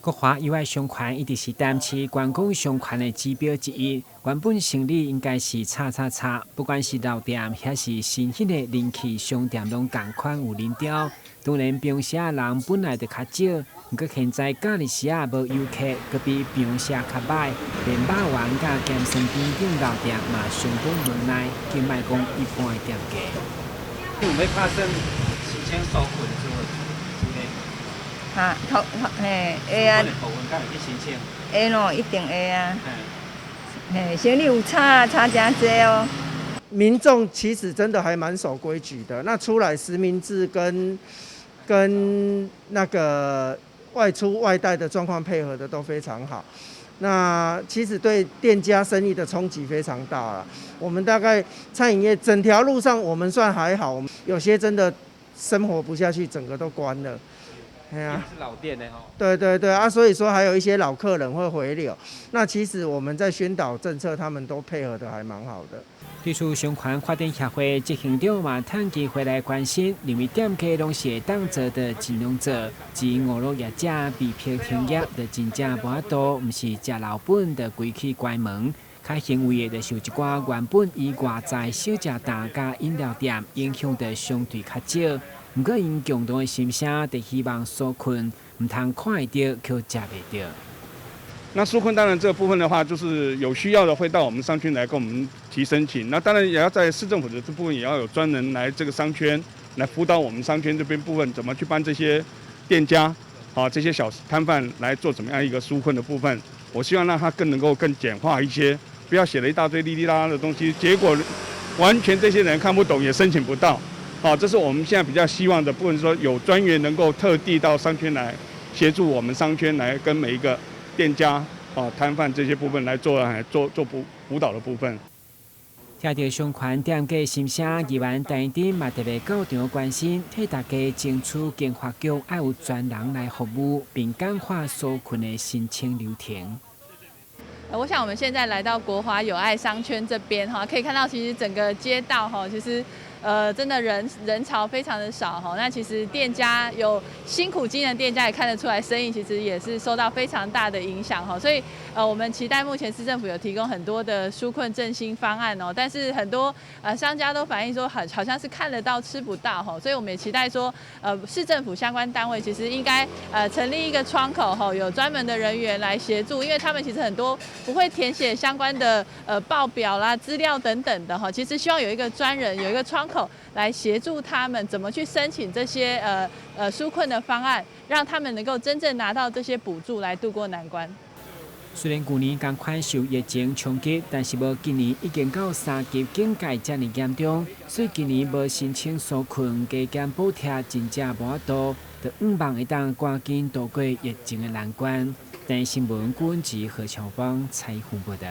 国华意外伤权一直是淡市观光伤权的指标之一。原本生理应该是差，不管是老店还是新兴的人气商店，拢同款有人潮。当然，平时人本来就较少，不过现在假日时无游客，佮比平时较歹，连肉丸甲咸酸边顶老店嘛相当无奈，更莫讲一般的店家。有没发生事情受困之类？会啊。头温敢会去申请？会咯，一定会啊。生理有差真多哦。民众其实真的还蛮守规矩的，那出来实名制跟那个外出外带的状况配合的都非常好。那其实对店家生意的冲击非常大了。我们大概餐饮业整条路上我们算还好，有些真的生活不下去，整个都关了。哎呀，是老店的吼。对啊，所以说还有一些老客人会回流。那其实我们在宣导政策，他们都配合的还蛮好的。对此，商圈发展协会执行长嘛，趁机会来关心，认为店家拢是会当做的尽量做，至于五路业者被票停业，就真正无法度，毋是食老本就规起关门。较行为的，就受一寡原本以外在小食摊甲饮料店影响的相对较少。不过因共同的心声，就希望纾困，唔通看会到却食袂到。那纾困当然这个部分的话，就是有需要的会到我们商圈来跟我们提申请。那当然也要在市政府的这部分也要有专人来这个商圈来辅导我们商圈这边部分怎么去帮这些店家这些小摊贩来做怎么样一个纾困的部分。我希望让它更能够更简化一些，不要写了一大堆哩哩啦啦的东西，结果完全这些人看不懂也申请不到。这是我们现在比较希望的部分，说有专员能够特地到商圈来协助我们商圈来跟每一个店家、摊贩这些部分来做辅导的部分。听到商圈店家心声，议员陈丁嘛特别高调关心，替大家争取经发局要有专人来服务，并简化纾困的申请流程。我想我们现在来到国华友爱商圈这边可以看到其实整个街道其实真的人潮非常的少那其实店家有辛苦经营的店家也看得出来，生意其实也是受到非常大的影响所以我们期待目前市政府有提供很多的纾困振兴方案但是很多商家都反映说好像是看得到吃不到所以我们也期待说市政府相关单位其实应该成立一个窗口有专门的人员来协助，因为他们其实很多不会填写相关的报表啦、资料等等的其实希望有一个专人有一个窗口来协助他们怎么去申请这些纾困的方案，让他们能够真正拿到这些补助来渡过难关。虽然去年同款受疫情冲击，但是无今年已经到3级警戒这么严重，所以今年无申请纾困加减补贴，真正无法度，就希望会当赶紧渡过疫情的难关。但新闻顾问及何乔芳采访报道。